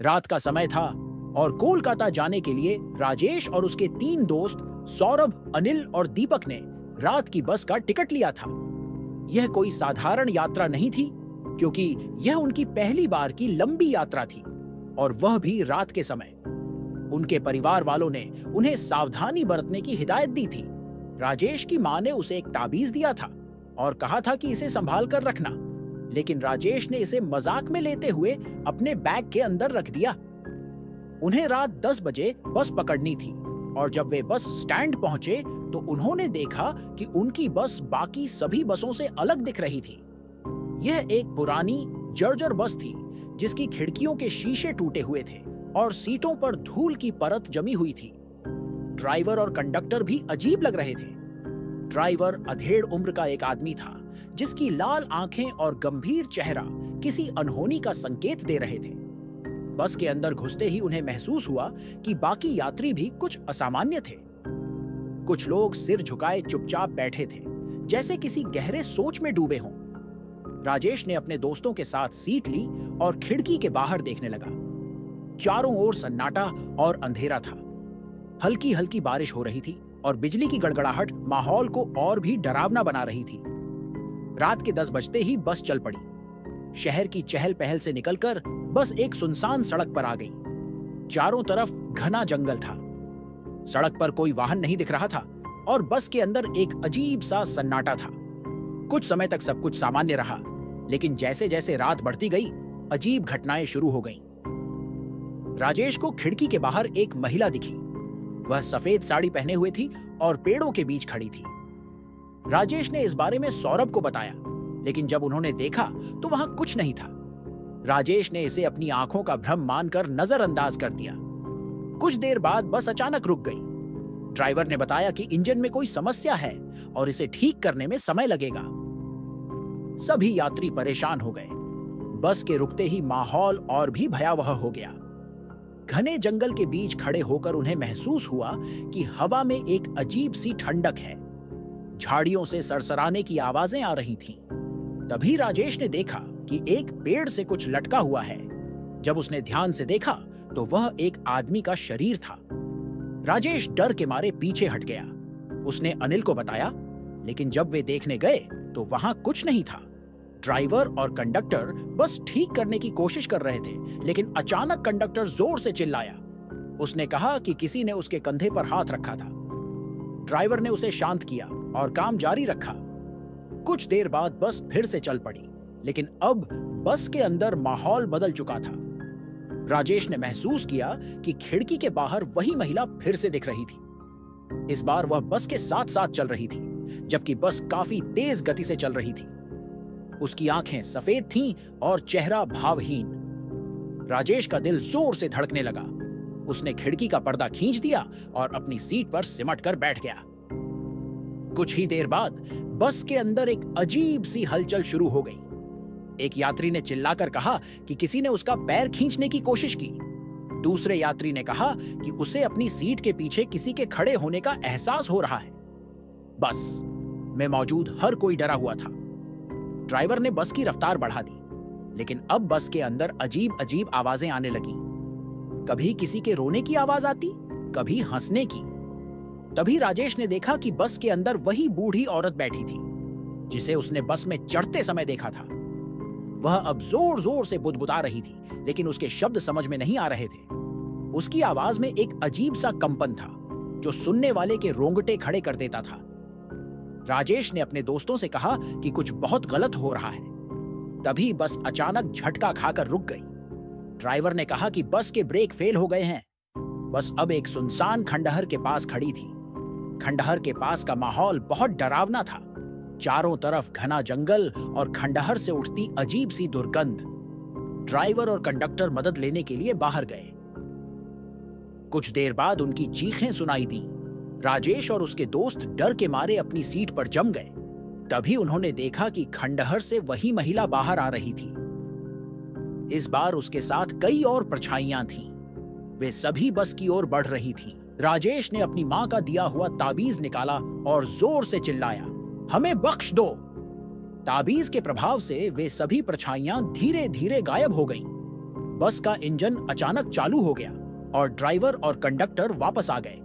रात का समय था और कोलकाता जाने के लिए राजेश और उसके 3 दोस्त सौरभ, अनिल और दीपक ने रात की बस का टिकट लिया था। यह कोई साधारण यात्रा नहीं थी, क्योंकि यह उनकी पहली बार की लंबी यात्रा थी, और वह भी रात के समय। उनके परिवार वालों ने उन्हें सावधानी बरतने की हिदायत दी थी। राजेश की मां ने उसे एक ताबीज दिया था और कहा था कि इसे संभाल कर रखना, लेकिन राजेश ने इसे मजाक में लेते हुए अपने बैग के अंदर रख दिया। उन्हें रात 10 बजे बस पकड़नी थी, और जब वे बस स्टैंड पहुंचे तो उन्होंने देखा कि उनकी बस बाकी सभी बसों से अलग दिख रही थी। यह एक पुरानी जर्जर बस थी, जिसकी खिड़कियों के शीशे टूटे हुए थे और सीटों पर धूल की परत जमी हुई थी। ड्राइवर और कंडक्टर भी अजीब लग रहे थे। ड्राइवर अधेड़ उम्र का एक आदमी था, जिसकी लाल आंखें और गंभीर चेहरा किसी अनहोनी का संकेत दे रहे थे। बस के अंदर घुसते ही उन्हें महसूस हुआ कि बाकी यात्री भी कुछ असामान्य थे। कुछ लोग सिर झुकाए चुपचाप बैठे थे, जैसे किसी गहरे सोच में डूबे हों। राजेश ने अपने दोस्तों के साथ सीट ली और खिड़की के बाहर देखने लगा। चारों ओर सन्नाटा और अंधेरा था। हल्की हल्की बारिश हो रही थी और बिजली की गड़गड़ाहट माहौल को और भी डरावना बना रही थी। रात के 10 बजते ही बस चल पड़ी। शहर की चहल पहल से निकलकर बस एक सुनसान सड़क पर आ गई। चारों तरफ घना जंगल था। सड़क पर कोई वाहन नहीं दिख रहा था और बस के अंदर एक अजीब सा सन्नाटा था। कुछ समय तक सब कुछ सामान्य रहा, लेकिन जैसे जैसे रात बढ़ती गई, अजीब घटनाएं शुरू हो गईं। राजेश को खिड़की के बाहर एक महिला दिखी। वह सफेद साड़ी पहने हुए थी और पेड़ों के बीच खड़ी थी। राजेश ने इस बारे में सौरभ को बताया, लेकिन जब उन्होंने देखा तो वहां कुछ नहीं था। राजेश ने इसे अपनी आंखों का भ्रम मानकर नजरअंदाज कर दिया। कुछ देर बाद बस अचानक रुक गई। ड्राइवर ने बताया कि इंजन में कोई समस्या है और इसे ठीक करने में समय लगेगा। सभी यात्री परेशान हो गए। बस के रुकते ही माहौल और भी भयावह हो गया। घने जंगल के बीच खड़े होकर उन्हें महसूस हुआ कि हवा में एक अजीब सी ठंडक है। झाड़ियों से सरसराने की आवाजें आ रही थीं। तभी राजेश ने देखा कि एक पेड़ से कुछ लटका हुआ है। जब उसने ध्यान से देखा तो वह एक आदमी का शरीर था। राजेश डर के मारे पीछे हट गया। उसने अनिल को बताया, लेकिन जब वे देखने गए तो वहां कुछ नहीं था। ड्राइवर और कंडक्टर बस ठीक करने की कोशिश कर रहे थे, लेकिन अचानक कंडक्टर जोर से चिल्लाया। उसने कहा कि किसी ने उसके कंधे पर हाथ रखा था। ड्राइवर ने उसे शांत किया और काम जारी रखा। कुछ देर बाद बस फिर से चल पड़ी, लेकिन अब बस के अंदर माहौल बदल चुका था। राजेश ने महसूस किया कि खिड़की के बाहर वही महिला फिर से दिख रही थी। इस बार वह बस के साथ साथ चल रही थी, जबकि बस काफी तेज गति से चल रही थी। उसकी आंखें सफेद थीं और चेहरा भावहीन। राजेश का दिल जोर से धड़कने लगा। उसने खिड़की का पर्दा खींच दिया और अपनी सीट पर सिमट कर बैठ गया। कुछ ही देर बाद बस के अंदर एक अजीब सी हलचल शुरू हो गई। एक यात्री ने चिल्लाकर कहा कि किसी ने उसका पैर खींचने की कोशिश की। दूसरे यात्री ने कहा कि उसे अपनी सीट के पीछे किसी के खड़े होने का एहसास हो रहा है। बस में मौजूद हर कोई डरा हुआ था। ड्राइवर ने बस की रफ्तार बढ़ा दी, लेकिन अब बस के अंदर अजीब अजीब आवाजें आने लगीं। कभी किसी के रोने की आवाज आती, कभी हंसने की। तभी राजेश ने देखा कि बस के अंदर वही बूढ़ी औरत बैठी थी, जिसे उसने बस में चढ़ते समय देखा था। वह अब जोर जोर से बुदबुदा रही थी, लेकिन उसके शब्द समझ में नहीं आ रहे थे। उसकी आवाज में एक अजीब सा कंपन था, जो सुनने वाले के रोंगटे खड़े कर देता था। राजेश ने अपने दोस्तों से कहा कि कुछ बहुत गलत हो रहा है। तभी बस अचानक झटका खाकर रुक गई। ड्राइवर ने कहा कि बस के ब्रेक फेल हो गए हैं। बस अब एक सुनसान खंडहर के पास खड़ी थी। खंडहर के पास का माहौल बहुत डरावना था। चारों तरफ घना जंगल और खंडहर से उठती अजीब सी दुर्गंध। ड्राइवर और कंडक्टर मदद लेने के लिए बाहर गए। कुछ देर बाद उनकी चीखें सुनाई दी। राजेश और उसके दोस्त डर के मारे अपनी सीट पर जम गए। तभी उन्होंने देखा कि खंडहर से वही महिला बाहर आ रही थी। इस बार उसके साथ कई और परछाइयां थीं। वे सभी बस की ओर बढ़ रही थीं। राजेश ने अपनी मां का दिया हुआ ताबीज निकाला और जोर से चिल्लाया, हमें बख्श दो। ताबीज के प्रभाव से वे सभी परछाइयां धीरे धीरे गायब हो गईं। बस का इंजन अचानक चालू हो गया और ड्राइवर और कंडक्टर वापस आ गए,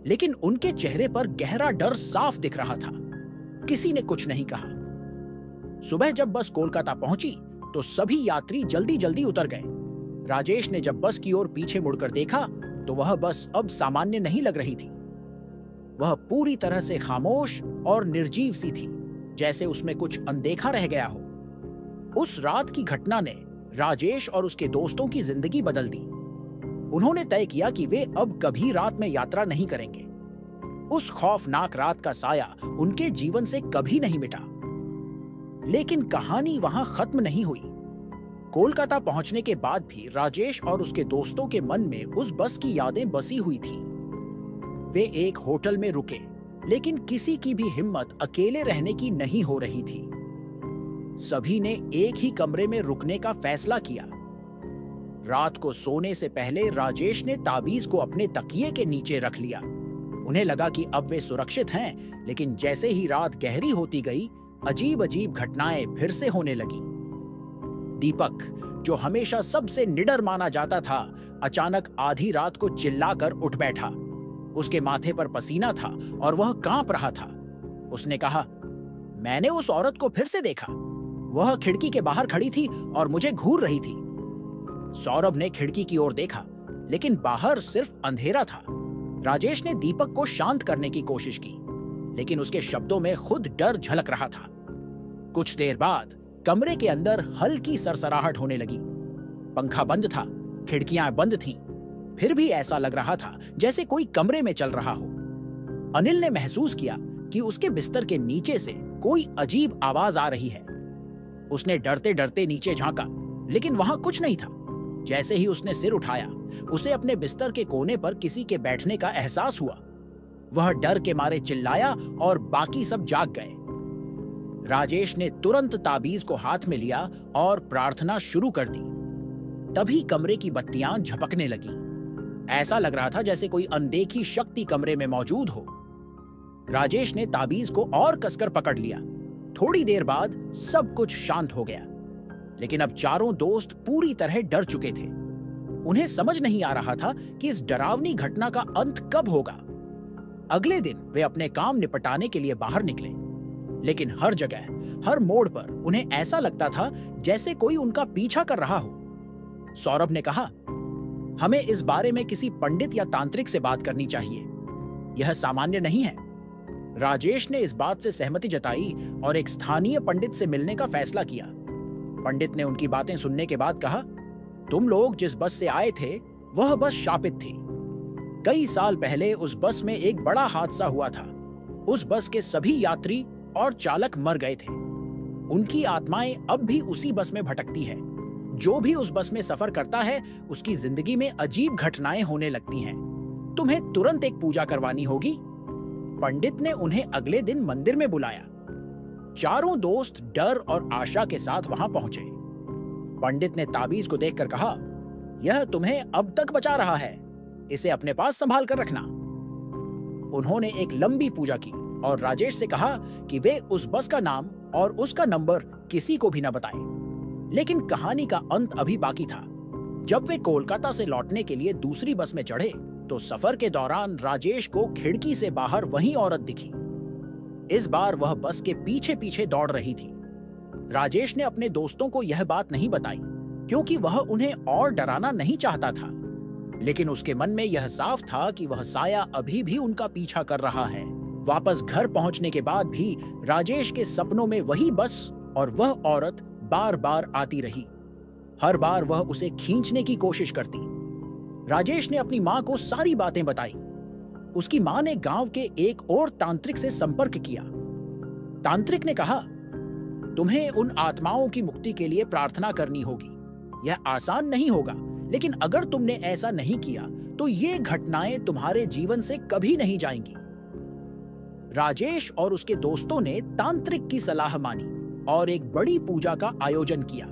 लेकिन उनके चेहरे पर गहरा डर साफ दिख रहा था। किसी ने कुछ नहीं कहा। सुबह जब बस कोलकाता पहुंची तो सभी यात्री जल्दी जल्दी उतर गए। राजेश ने जब बस की ओर पीछे मुड़कर देखा तो वह बस अब सामान्य नहीं लग रही थी। वह पूरी तरह से खामोश और निर्जीव सी थी, जैसे उसमें कुछ अनदेखा रह गया हो। उस रात की घटना ने राजेश और उसके दोस्तों की जिंदगी बदल दी। उन्होंने तय किया कि वे अब कभी रात में यात्रा नहीं करेंगे। उस खौफनाक रात का साया उनके जीवन से कभी नहीं मिटा। लेकिन कहानी वहां खत्म नहीं हुई। कोलकाता पहुंचने के बाद भी राजेश और उसके दोस्तों के मन में उस बस की यादें बसी हुई थीं। वे एक होटल में रुके, लेकिन किसी की भी हिम्मत अकेले रहने की नहीं हो रही थी। सभी ने एक ही कमरे में रुकने का फैसला किया। रात को सोने से पहले राजेश ने ताबीज को अपने तकिए के नीचे रख लिया। उन्हें लगा कि अब वे सुरक्षित हैं, लेकिन जैसे ही रात गहरी होती गई, अजीब अजीब घटनाएं फिर से होने लगी। दीपक, जो हमेशा सबसे निडर माना जाता था, अचानक आधी रात को चिल्लाकर उठ बैठा। उसके माथे पर पसीना था और वह कांप रहा था। उसने कहा, मैंने उस औरत को फिर से देखा। वह खिड़की के बाहर खड़ी थी और मुझे घूर रही थी। सौरभ ने खिड़की की ओर देखा, लेकिन बाहर सिर्फ अंधेरा था। राजेश ने दीपक को शांत करने की कोशिश की, लेकिन उसके शब्दों में खुद डर झलक रहा था। कुछ देर बाद कमरे के अंदर हल्की सरसराहट होने लगी। पंखा बंद था, खिड़कियां बंद थीं, फिर भी ऐसा लग रहा था जैसे कोई कमरे में चल रहा हो। अनिल ने महसूस किया कि उसके बिस्तर के नीचे से कोई अजीब आवाज आ रही है। उसने डरते डरते नीचे झांका, लेकिन वहां कुछ नहीं था। जैसे ही उसने सिर उठाया, उसे अपने बिस्तर के कोने पर किसी के बैठने का एहसास हुआ। वह डर के मारे चिल्लाया और बाकी सब जाग गए। राजेश ने तुरंत ताबीज को हाथ में लिया और प्रार्थना शुरू कर दी। तभी कमरे की बत्तियां झपकने लगी। ऐसा लग रहा था जैसे कोई अनदेखी शक्ति कमरे में मौजूद हो। राजेश ने ताबीज को और कसकर पकड़ लिया। थोड़ी देर बाद सब कुछ शांत हो गया, लेकिन अब चारों दोस्त पूरी तरह डर चुके थे। उन्हें समझ नहीं आ रहा था कि इस डरावनी घटना का अंत कब होगा। अगले दिन वे अपने काम निपटाने के लिए बाहर निकले, लेकिन हर जगह, हर मोड़ पर उन्हें ऐसा लगता था जैसे कोई उनका पीछा कर रहा हो। सौरभ ने कहा, हमें इस बारे में किसी पंडित या तांत्रिक से बात करनी चाहिए। यह सामान्य नहीं है। राजेश ने इस बात से सहमति जताई और एक स्थानीय पंडित से मिलने का फैसला किया। पंडित ने उनकी बातें सुनने के बाद कहा, तुम लोग जिस बस से आए थे वह बस शापित थी। कई साल पहले उस बस में एक बड़ा हादसा हुआ था। उस बस के सभी यात्री और चालक मर गए थे। उनकी आत्माएं अब भी उसी बस में भटकती है। जो भी उस बस में सफर करता है, उसकी जिंदगी में अजीब घटनाएं होने लगती हैं। तुम्हें तुरंत एक पूजा करवानी होगी। पंडित ने उन्हें अगले दिन मंदिर में बुलाया। चारों दोस्त डर और आशा के साथ वहां पहुंचे। पंडित ने ताबीज को देखकर कहा, यह तुम्हें अब तक बचा रहा है, इसे अपने पास संभाल कर रखना। उन्होंने एक लंबी पूजा की और राजेश से कहा कि वे उस बस का नाम और उसका नंबर किसी को भी न बताएं। लेकिन कहानी का अंत अभी बाकी था। जब वे कोलकाता से लौटने के लिए दूसरी बस में चढ़े तो सफर के दौरान राजेश को खिड़की से बाहर वही औरत दिखी। इस बार वह बस के पीछे पीछे दौड़ रही थी। राजेश ने अपने दोस्तों को यह बात नहीं बताई, क्योंकि वह उन्हें और डराना नहीं चाहता था। लेकिन उसके मन में यह साफ था कि वह साया अभी भी उनका पीछा कर रहा है। वापस घर पहुंचने के बाद भी राजेश के सपनों में वही बस और वह औरत बार बार आती रही। हर बार वह उसे खींचने की कोशिश करती। राजेश ने अपनी मां को सारी बातें बताई। उसकी मां ने गांव के एक और तांत्रिक से संपर्क किया। तांत्रिक ने कहा, तुम्हें उन आत्माओं की मुक्ति के लिए प्रार्थना करनी होगी। यह आसान नहीं होगा, लेकिन अगर तुमने ऐसा नहीं किया तो ये घटनाएं तुम्हारे जीवन से कभी नहीं जाएंगी। राजेश और उसके दोस्तों ने तांत्रिक की सलाह मानी और एक बड़ी पूजा का आयोजन किया।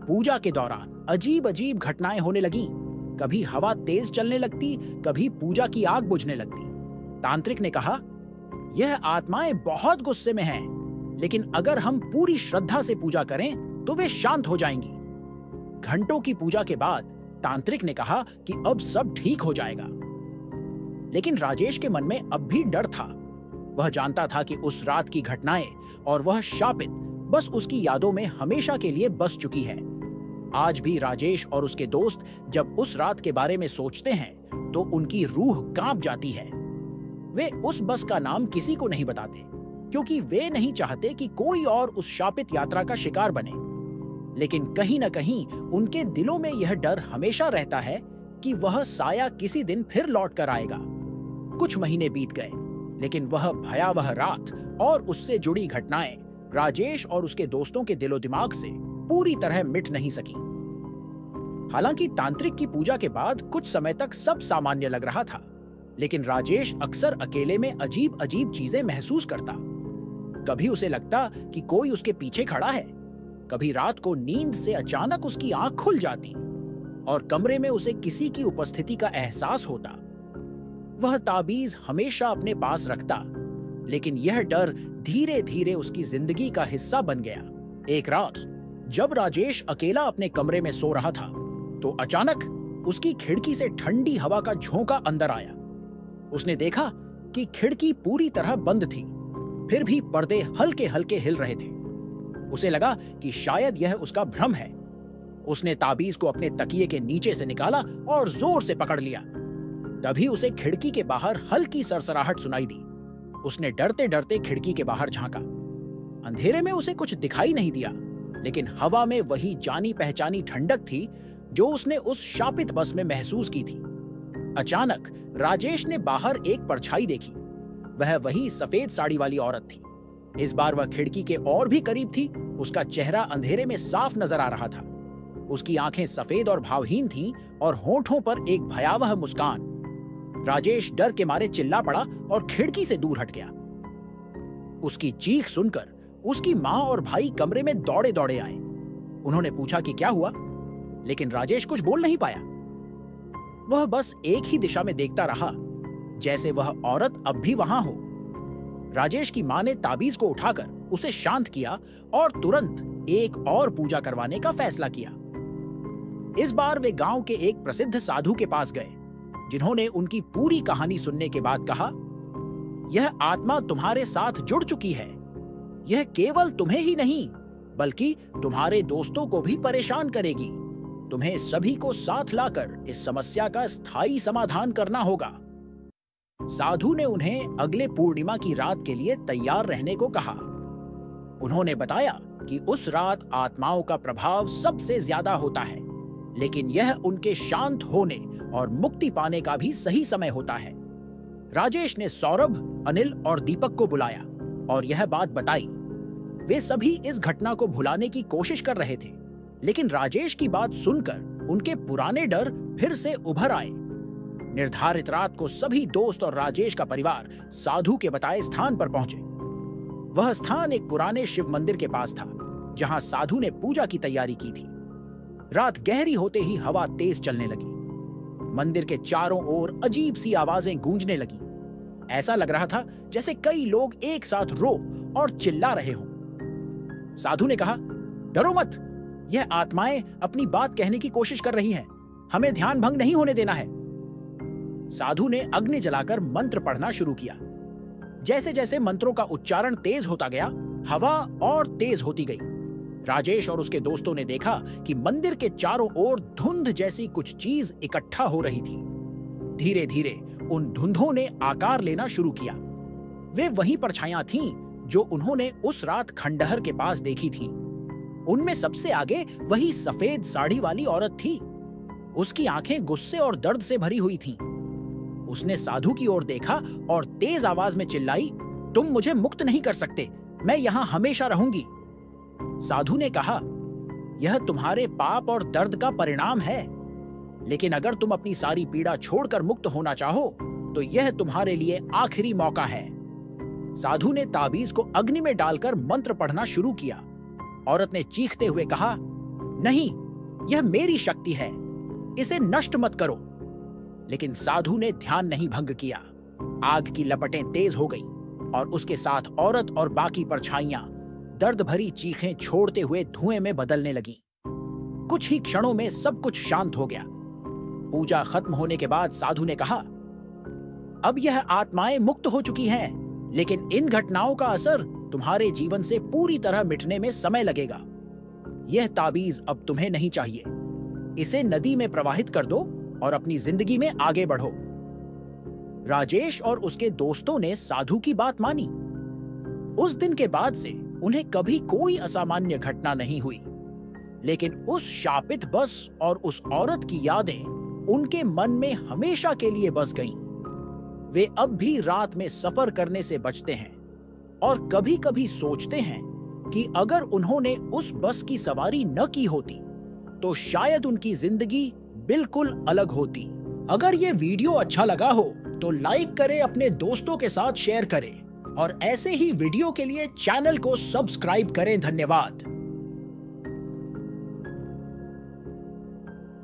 पूजा के दौरान अजीब अजीब घटनाएं होने लगीं। कभी हवा तेज चलने लगती, कभी पूजा की आग बुझने लगती। तांत्रिक ने कहा, यह आत्माएं बहुत गुस्से में हैं, लेकिन अगर हम पूरी श्रद्धा से पूजा करें तो वे शांत हो जाएंगी। घंटों की पूजा के बाद तांत्रिक ने कहा कि अब सब ठीक हो जाएगा। लेकिन राजेश के मन में अब भी डर था। वह जानता था कि उस रात की घटनाएं और वह शापित बस उसकी यादों में हमेशा के लिए बस चुकी है। आज भी राजेश और उसके दोस्त जब उस रात के बारे में सोचते हैं तो उनकी रूह कांप जाती है। वे उस बस का नाम किसी को नहीं बताते, क्योंकि वे नहीं चाहते कि कोई और उस शापित यात्रा का शिकार बने। लेकिन कहीं न कहीं उनके दिलों में यह डर हमेशा रहता है कि वह साया किसी दिन फिर लौट कर आएगा। कुछ महीने बीत गए, लेकिन वह भयावह रात और उससे जुड़ी घटनाएं राजेश और उसके दोस्तों के दिलो दिमाग से पूरी तरह मिट नहीं सकी। हालांकि तांत्रिक की पूजा के बाद कुछ समय तक सब सामान्य लग रहा था, लेकिन राजेश अक्सर अकेले में अजीब अजीब चीजें महसूस करता। कभी उसे लगता कि कोई उसके पीछे खड़ा है, कभी रात को नींद से अचानक उसकी आंख खुल जाती और कमरे में उसे किसी की उपस्थिति का एहसास होता। वह ताबीज हमेशा अपने पास रखता, लेकिन यह डर धीरे धीरे उसकी जिंदगी का हिस्सा बन गया। एक रात जब राजेश अकेला अपने कमरे में सो रहा था, तो अचानक उसकी खिड़की से ठंडी हवा का झोंका अंदर आया। उसने देखा कि खिड़की पूरी तरह बंद थी, फिर भी पर्दे हल्के हल्के हिल रहे थे। उसे लगा कि शायद यह उसका भ्रम है। उसने ताबीज को अपने तकिए के नीचे से निकाला और जोर से पकड़ लिया। तभी उसे खिड़की के बाहर हल्की सरसराहट सुनाई दी। उसने डरते डरते खिड़की के बाहर झांका। अंधेरे में उसे कुछ दिखाई नहीं दिया, लेकिन हवा में वही जानी पहचानी ठंडक थी जो उसने उस शापित बस में महसूस की थी। अचानक राजेश ने बाहर एक परछाई देखी। वह वही सफेद साड़ी वाली औरत थी। इस बार वह खिड़की के और भी करीब थी। उसका चेहरा अंधेरे में साफ नजर आ रहा था। उसकी आंखें सफेद और भावहीन थीं और होंठों पर एक भयावह मुस्कान। राजेश डर के मारे चिल्ला पड़ा और खिड़की से दूर हट गया। उसकी चीख सुनकर उसकी मां और भाई कमरे में दौड़े दौड़े आए। उन्होंने पूछा कि क्या हुआ, लेकिन राजेश कुछ बोल नहीं पाया। वह बस एक ही दिशा में देखता रहा, जैसे वह औरत अब भी वहां हो। राजेश की मां ने ताबीज को उठाकर उसे शांत किया और तुरंत एक और पूजा करवाने का फैसला किया। इस बार वे गांव के एक प्रसिद्ध साधु के पास गए, जिन्होंने उनकी पूरी कहानी सुनने के बाद कहा, यह आत्मा तुम्हारे साथ जुड़ चुकी है। यह केवल तुम्हें ही नहीं, बल्कि तुम्हारे दोस्तों को भी परेशान करेगी। तुम्हें सभी को साथ लाकर इस समस्या का स्थायी समाधान करना होगा। साधु ने उन्हें अगले पूर्णिमा की रात के लिए तैयार रहने को कहा। उन्होंने बताया कि उस रात आत्माओं का प्रभाव सबसे ज्यादा होता है, लेकिन यह उनके शांत होने और मुक्ति पाने का भी सही समय होता है। राजेश ने सौरभ, अनिल और दीपक को बुलाया और यह बात बताई। वे सभी इस घटना को भुलाने की कोशिश कर रहे थे, लेकिन राजेश की बात सुनकर उनके पुराने डर फिर से उभर आए। निर्धारित रात को सभी दोस्त और राजेश का परिवार साधु के बताए स्थान पर पहुंचे। वह स्थान एक पुराने शिव मंदिर के पास था, जहां साधु ने पूजा की तैयारी की थी। रात गहरी होते ही हवा तेज चलने लगी। मंदिर के चारों ओर अजीब सी आवाजें गूंजने लगी। ऐसा लग रहा था जैसे कई लोग एक साथ रो और चिल्ला रहे हों। साधु ने कहा, डरो मत, यह आत्माएं अपनी बात कहने की कोशिश कर रही हैं। हमें ध्यान भंग नहीं होने देना है। साधु ने अग्नि जलाकर मंत्र पढ़ना शुरू किया। जैसे जैसे मंत्रों का उच्चारण तेज होता गया, हवा और तेज होती गई। राजेश और उसके दोस्तों ने देखा कि मंदिर के चारों ओर धुंध जैसी कुछ चीज इकट्ठा हो रही थी। धीरे धीरे उन धुंधों ने आकार लेना शुरू किया। वे वही परछाइयां थीं जो उन्होंने उस रात खंडहर के पास देखी थीं। उनमें सबसे आगे वही सफेद साड़ी वाली औरत थी। उसकी आंखें गुस्से और दर्द से भरी हुई थीं। उसने साधु की ओर देखा और तेज आवाज में चिल्लाई, तुम मुझे मुक्त नहीं कर सकते, मैं यहां हमेशा रहूंगी। साधु ने कहा, यह तुम्हारे पाप और दर्द का परिणाम है, लेकिन अगर तुम अपनी सारी पीड़ा छोड़कर मुक्त होना चाहो तो यह तुम्हारे लिए आखिरी मौका है। साधु ने ताबीज को अग्नि में डालकर मंत्र पढ़ना शुरू किया। औरत ने चीखते हुए कहा, नहीं, यह मेरी शक्ति है, इसे नष्ट मत करो। लेकिन साधु ने ध्यान नहीं भंग किया। आग की लपटें तेज हो गईं और उसके साथ औरत और बाकी परछाइयां दर्द भरी चीखें छोड़ते हुए धुएं में बदलने लगीं। कुछ ही क्षणों में सब कुछ शांत हो गया। पूजा खत्म होने के बाद साधु ने कहा, अब यह आत्माएं मुक्त हो चुकी हैं, लेकिन इन घटनाओं का असर तुम्हारे जीवन से पूरी तरह मिटने में समय लगेगा। यह ताबीज अब तुम्हें नहीं चाहिए। इसे नदी में प्रवाहित कर दो और अपनी जिंदगी में आगे बढ़ो। राजेश और उसके दोस्तों ने साधु की बात मानी। उस दिन के बाद से उन्हें कभी कोई असामान्य घटना नहीं हुई, लेकिन उस शापित बस और उस औरत की यादें उनके मन में हमेशा के लिए बस गईं। वे अब भी रात में सफर करने से बचते हैं और कभी-कभी सोचते हैं कि अगर उन्होंने उस बस की सवारी न की होती तो शायद उनकी जिंदगी बिल्कुल अलग होती। अगर ये वीडियो अच्छा लगा हो तो लाइक करें, अपने दोस्तों के साथ शेयर करें और ऐसे ही वीडियो के लिए चैनल को सब्सक्राइब करें। धन्यवाद।